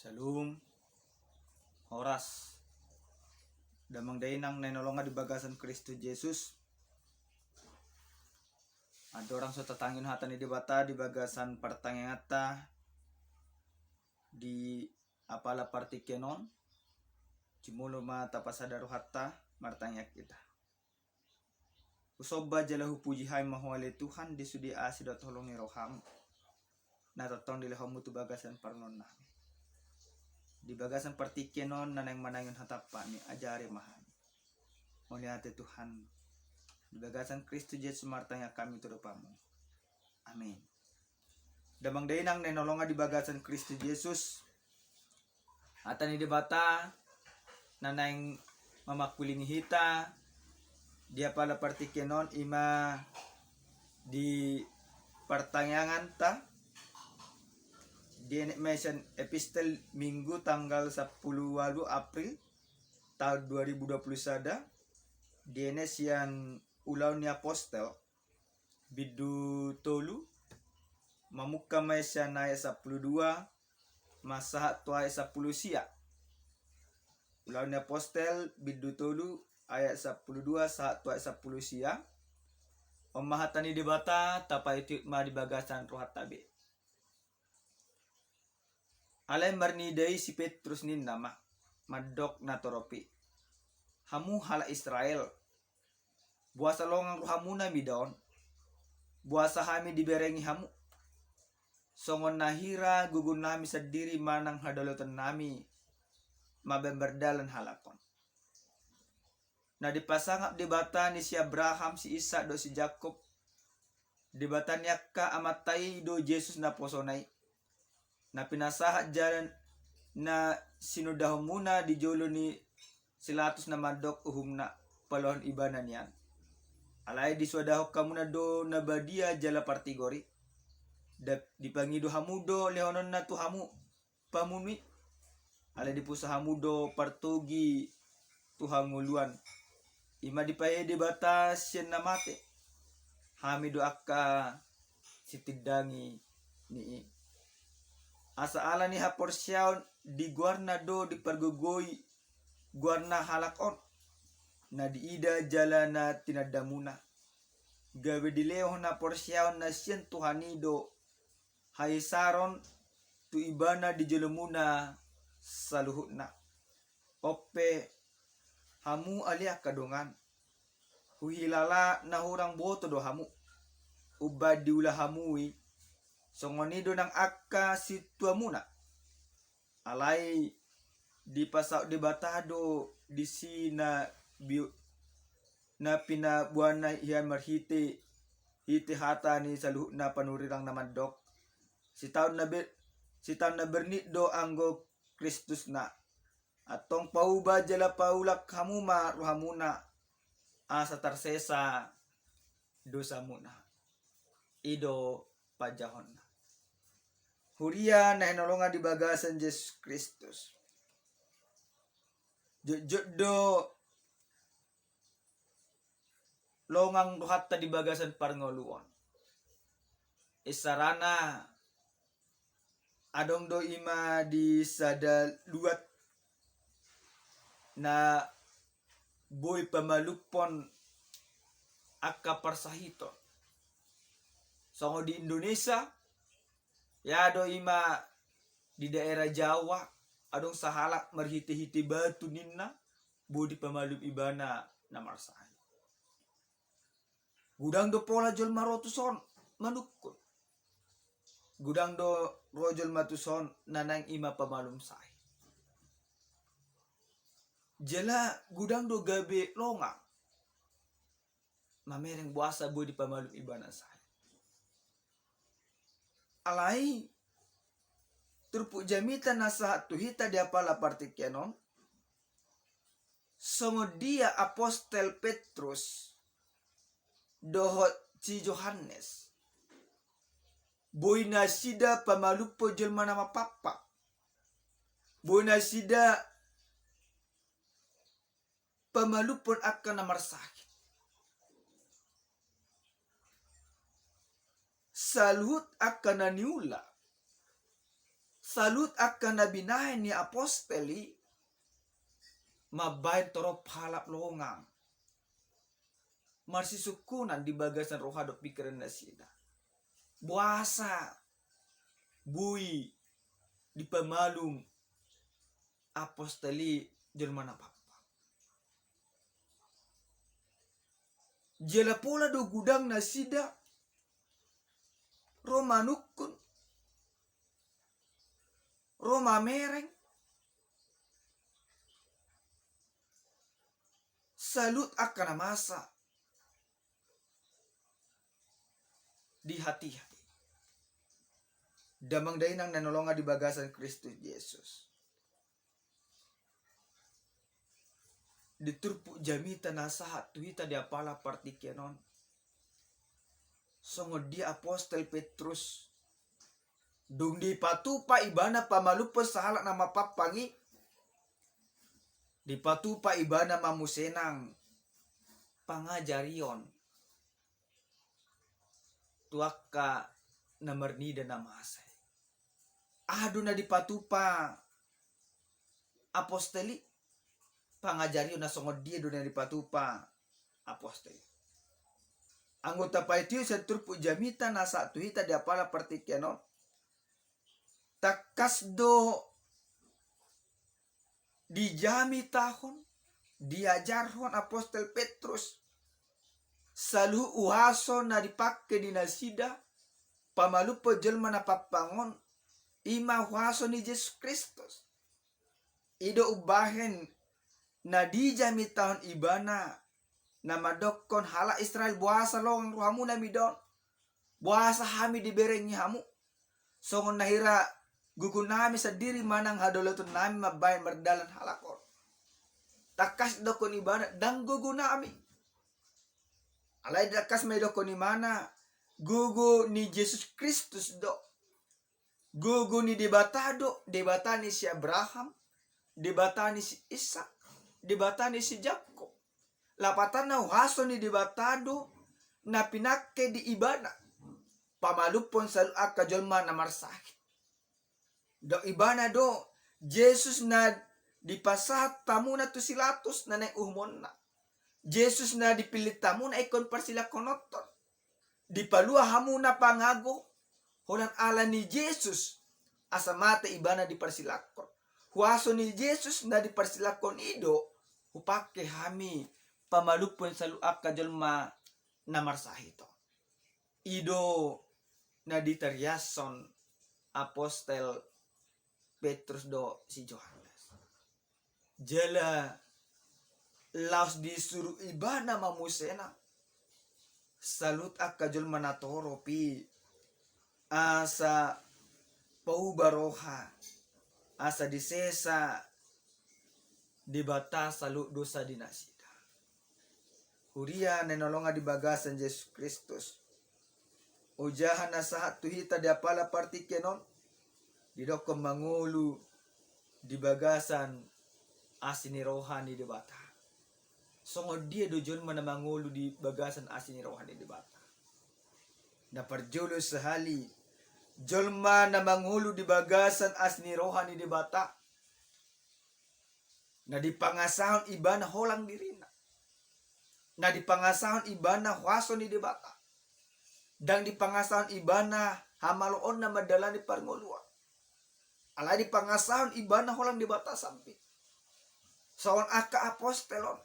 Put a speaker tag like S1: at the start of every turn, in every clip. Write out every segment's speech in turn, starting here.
S1: Salum oras damang dainang nanolonga di bagasan Kristus Yesus. Ada orang so tatangin hata ni dibata di bagasan pertangata di apala partikenon cimulo mata pasadaru hatta martangyak kita. Usoba jalahu puji hai mahwale Tuhan di sudi asidot tolongi roham na totong di lehomu tu bagasan parnon nami. Di bagasan partikenon nanang manangon hatapa ni ajari mahan. Oleh hati Tuhan di bagasan Kristus Yesus martanya kami turupamu. Amin. Damang dainang nenolonga di bagasan Kristus Yesus. Atan ni dibata nanang mamakulingi hita dia pala partikenon ima di pertanyaan ta di mention epistel Minggu tanggal 10 April tahun 2021 di yang ulau ni apostel bidu tolu mamuka maisya naya 12 masa tua 10 sia ulau ni apostel bidu tolu ayat 12 saat tua 10 sia omahatani debata tapa itu ma di bagasan rohat tabe alay marnidai si Petrus nin nama madok na toropi hamu hala Israel buasa longang ruhamuna midon buasa hami diberengi hamu songon nahira gugun nami sadiri manang hadalotan nami mabemberdalan halakon na dipasangap debata ni si Abraham si Isa do si Jacob debata nyakka amatai do Jesus na posonay na pinasahat jalan na sinudahom muna di jolo ni silatus na madok uhumna palohon ibanan yan alay diswadahok kamuna do na badia jala partigori dipangido hamudo lehonon na tu hamu pamumi alay dipusa hamudo partugi tu hanguluan ima dipayede batas yan na mate hamido akka sitidangi ni asa ala ni haporsyaon di guarna do di pergogoi guarna halakon na diida jalana tinadamuna gawe dileo na porsyaon na siyan tuhanido haisaron tu ibana di jelemuna saluhutna oppe hamu alia kadongan huhilala na hurang boto do hamu ubad diula hamui songonido ng akka situa muna alay di pasaw di batado di si na pinabuan na iyan marhiti hiti hata ni saluh na panurirang naman dok si taon na bernit do anggo Kristus na atong pauba jala paulak hamuma ruhamuna asa tarsesa dosa muna ido pajahon na huria na inolongan di bagasan Yesus Kristus do longang hatta di bagasan parngoluan isarana adong do ima di sada luat na boy pamalupon akka parsahito songo di Indonesia yado ima di daerah Jawa adong sahalak marhiti-hiti batu ninna budi pamalup ibana na marsahan gudang do pola jol marotuson manukun gudang do rojol matuson nanang ima pamalum sai jela gudang do gabe longa mamereng buasa budi pamalup ibana sai alai turpu jamita nasa tuhita dia pala partikenon songo dia apostel Petrus dohot si Johannes boy na sida pamalupo jelma nama papa boy na sida pamalupon akan namar sakit salut akan naniula salut akan nabinahin ni aposteli mabayin toro palap longang marsisukunan di bagasan rohado pikiran na sida buasa bui di pemalung aposteli Jerman apa jela pola do gudang na sida Roma nukun Roma mereng salut akan masa di hati-hati damang dainang nanolonga di bagasan Kristus Yesus diturpu jamita nasahat tuhita di apala partikenon songo dia apostol Petrus dung di patupa ibana pamalupo sahala nama papangi di patupa ibana mamusenang pangajarion tuaka namernida namase adu na di patupa apostoli pangajarion na songo dia do na di patupa apostoli anggota paitio sa turpu jamita na sa tuhita di apala partikiano takas do di jami tahun diajarhon apostol Petrus salu uhaso na dipakai di nasida pamalupo jelma na papangon ima uhaso ni Yesus Kristus ido ubahen na di jami tahun ibana na madokon hala Israel buasa long ruhamu na midon buasa hami diberengi hamu songon nahira gugun nami sa diri manang hadolotun nami mabay merdalan halakon takas dokon ibana dang gugun nami alay dakas may dokon ni mana gugu ni Jesus Kristus do gugu ni debatado debatani si Abraham debatani si Ishak debatani si Jacob lapatan na uhaso ni debatado na pinake di ibana pamalupon sa akajolma na marsakit do ibana do Jesus na dipasahat tamu na to silatos na uhmon na Jesus na dipilit tamu na ikon parsila konoton dipalua hamu na pangago holan ala ni Jesus asa mata ibana di parsilakon huaso ni Jesus na di parsilakon ido upake hami pamalupon sa luak kajolma na marsahito ido na ditaryason apostol Petrus do si Johannes jela laos disuruh ibana mamusena salut akajol manatoro pi asa paubaroha asa disesa dibata salut dosa dinasida huria nenolonga di bagasan Yesus Kristus ujahan nasahat tuhita di apala partikenon didokong mangulu di bagasan asini rohani di bata songo dia dojon mana mangulu di bagasan asini rohani di bata na parjolo sehali jolma na mangulu di bagasan asini rohani di bata na dipangasahon ibana holang dirina na dipangasahon ibana huaso ni di bata dan dipangasahon ibana hamaloon na madalani parngolua ala di pangasahon ibana holang di bata sampai sawan aka apostolon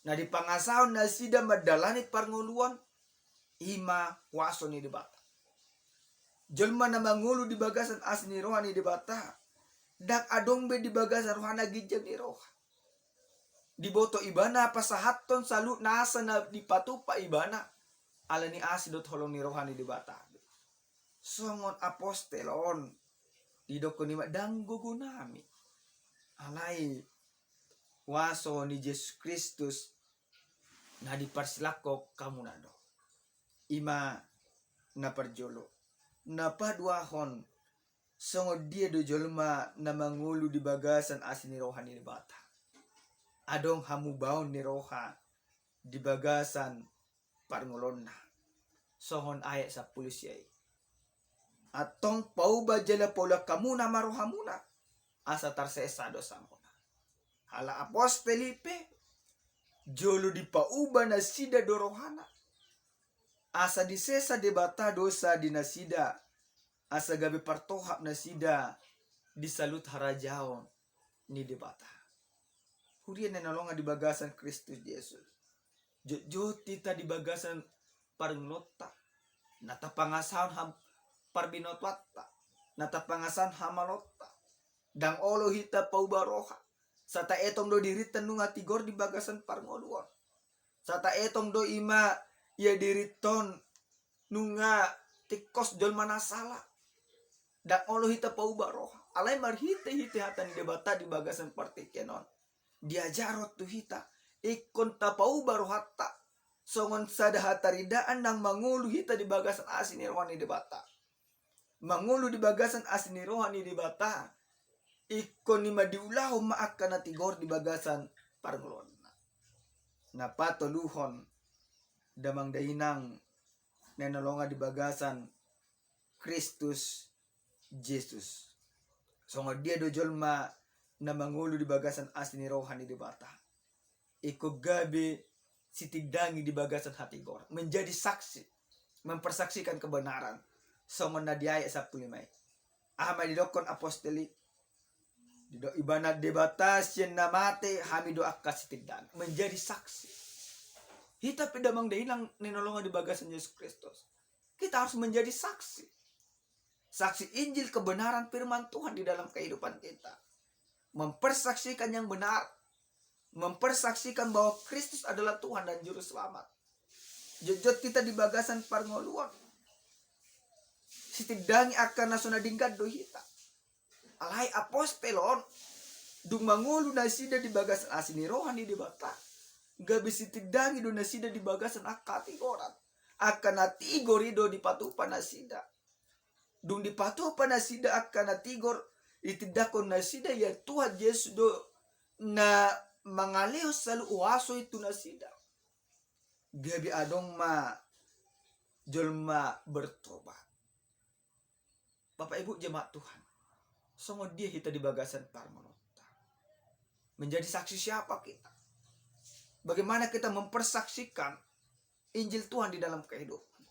S1: na di pangasahon na sida madalani parngoluan ima waso ni di bata jelma na mangulu di bagasan asni rohani di bata dak adongbe di bagasan rohana gijang ni roha di boto ibana pasahaton salut nasa na di patupa ibana ala ni asidot holong ni rohani di bata songon apostolon didoko ni madang gugunami alai waso ni Yesus Kristus na diparsilako kamu nado ima na parjolo na paduahon songo dia do jolma na mangulu di bagasan asini rohani ni bata adong hamu baon ni roha di bagasan parngolonna songon ayat 10 yai atong pauba jala paula kamuna marohamuna asa tarsesa dosa muna. Hala apos Felipe jolo di pauba na sida dorohana asa disesa debata dosa dinasida asa gabi partohap na sida disalut harajaon ni debata. Hurian na nolonga di bagasan Kristus Yesus. Jojo tita di bagasan parnota natapangasan ham parbinotwata natapangasan hamalota dang olo hita paubaroha sata etong do diritan nunga tigor di bagasan parngoluan sata etong do ima ia diriton nunga tikos jol manasala dang olo hita paubaroha alai marhite hite hatan debata di bagasan partikenon diajarot tu hita ikon tapaubarohatta songon sada hataridaan nang mangulu hita di bagasan asin rohani debata mangulu di bagasan asin rohani debata ikon ni madiulahu maaka na tigor di bagasan parngulon na patoluhon damang dainang nenolonga di bagasan Kristus Jesus songo dia do jolma na mangulu di bagasan asin rohani debata iko gabe sitigdangi di bagasan hati gor menjadi saksi mempersaksikan kebenaran songon nadiaya Sabtu limai ama didokon apostoli dido ibana debata sien namate hamido akka sitigdang menjadi saksi hita pedamang dainang nenolonga di bagasan Yesus Kristus kita harus menjadi saksi saksi Injil kebenaran firman Tuhan di dalam kehidupan kita mempersaksikan yang benar mempersaksikan bahwa Kristus adalah Tuhan dan Juru Selamat. Jejot kita di bagasan parngoluan. Sitidangi akan nasuna dingkat do hita. Alai apostolon dung mangulu nasida di bagasan asini rohani di bata. Gabi sitidangi do nasida di bagasan akati goran. Akan natigor ido di patupa nasida. Dung di patupa nasida akan natigor itidakon nasida ya Tuhan Yesus do na mangaleo selalu uaso itu nasida gabi adong ma jolma bertobat. Bapak Ibu jemaat Tuhan songo dia kita di bagasan parmonota menjadi saksi siapa kita bagaimana kita mempersaksikan Injil Tuhan di dalam kehidupan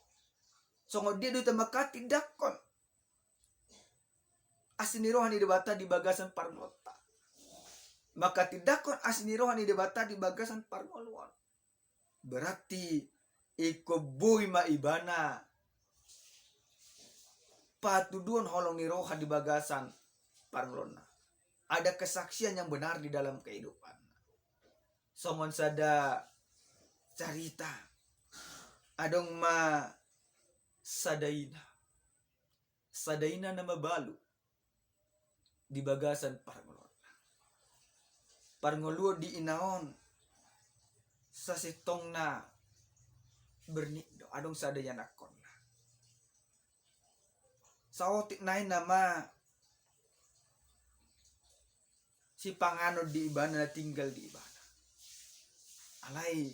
S1: songo dia do tamakati dakon asini rohani debata di bagasan parmonota maka tidakon asini rohani debata di bagasan parngoluan berarti iko boy maibana patuduan holong ni roha di bagasan parngolona ada kesaksian yang benar di dalam kehidupan songon sada cerita adong ma sadaina nama balu di bagasan parngolona parngoluo di inaon sa sitong na bernikdo adong sadaya nakon na saotik nain nama si panganod di ibana na tinggal di ibana alai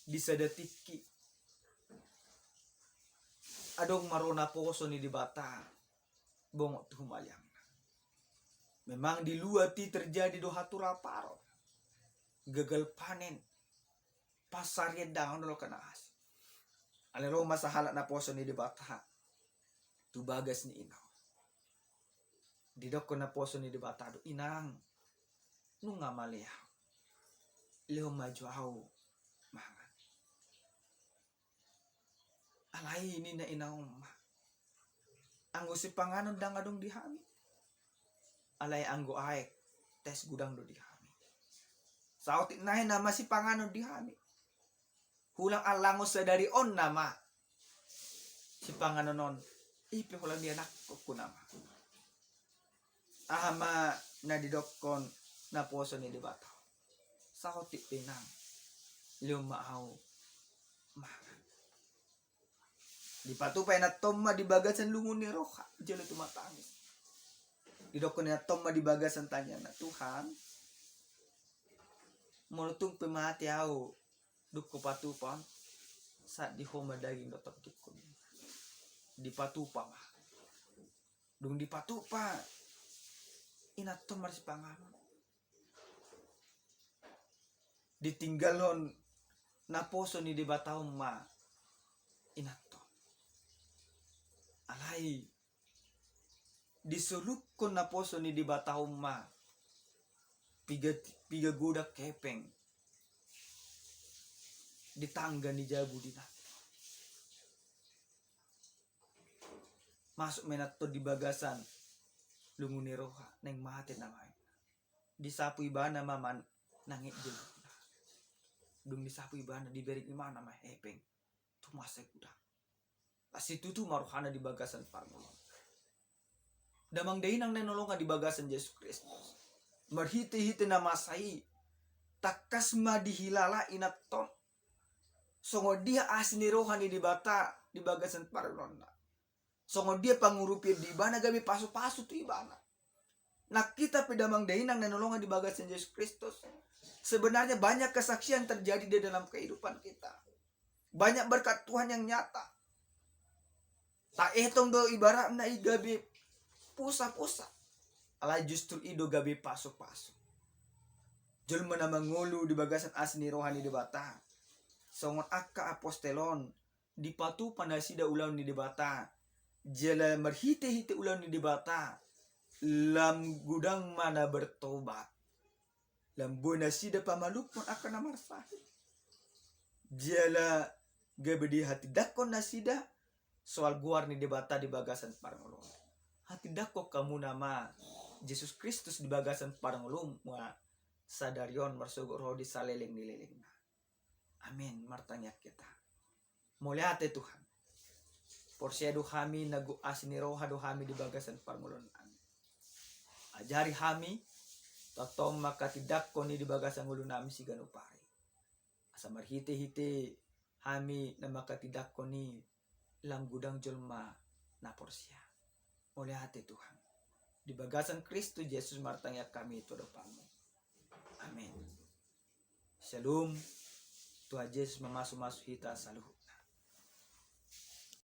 S1: di sadatiki adong marona poso ni di bata bongok tuhumayang. Memang di luar ti terjadi do hatura paro. Gagal panen. Pasarnya daon lo kena as. Alero masahala na poso ni debata. Tu bagas ni inaw. Didok ko na poso ni debata do inang. Nung nga malihaw. Leo maju aw mangan. Alay ini na inaw ma. Ang si panganon dang adong dihami. Alay anggo aek tes gudang do dihami sautik nahin nama si panganon dihami hulang alangos sa dari on nama si panganon non ipe hulang dia nakko nama ahama na didokon na poso ni debata sautik pinang lumaaw mangan dipatupay na tomma di bagasan lungun ni roha jelo tumatangis didokon na tomma di bagasan tanya na Tuhan mulutong pemati ako duk ko patupan sa di homa daging dotok kikon di patupa ma dung dipatupa inato marsi panganon ditinggalon na poso ni di bataw ma inato alay disulukon na poso ni di bataw ma piga gudak kepeng ditangga ni jabu di masuk menato di bagasan lungu ni roha neng mati namay disapu ibana maman nangit jeng dung disapu ibana diberi imana mah hepeng tumasay kuda asitu tu maruhana di bagasan parmulon damang dainang nanolongan di bagasan Yesus Kristus marhite-hite na masai takas madihilala inaton songo dia asni rohani di bata di bagasan parmulon songo dia pangurupi di ibana gabi pasu-pasu tu ibana nak kita pedamang dainang nanolongan di bagasan Yesus Kristus. Sebenarnya banyak kesaksian terjadi di dalam kehidupan kita. Banyak berkat Tuhan yang nyata. Tak etong do ibarat na igabi pusa-pusa. Alay justru ido gabi paso-paso. Julma na mangulu di bagasan asni rohani di bata. Songon akka apostelon di patu panasida ulau ni di bata. Jala merhite-hite ulau ni di bata. Lam gudang mana bertobat. Lambu nasida pamalupon akan namarsahi. Jala gabedi hati dakon nasida soal guar ni debata di bagasan parangulum. Hati dakok kamu nama Yesus Kristus di bagasan parangulum wa sadarion marsugo roh di saleling nililing. Amin martanya kita. Muliate Tuhan. Porsiedo kami nagu asni roha do kami di bagasan parangulum. Ajari kami tatom maka tidak koni di bagasan ulu nami si ganupari. Asa marhite-hite kami na maka tidak koni lam gudang julma na porsia. Oleh hati Tuhan. Di bagasan Kristus Yesus martanya kami itu depanmu. Amin. Shalom. Tuhan Yesus memasuk-masuk kita saluh.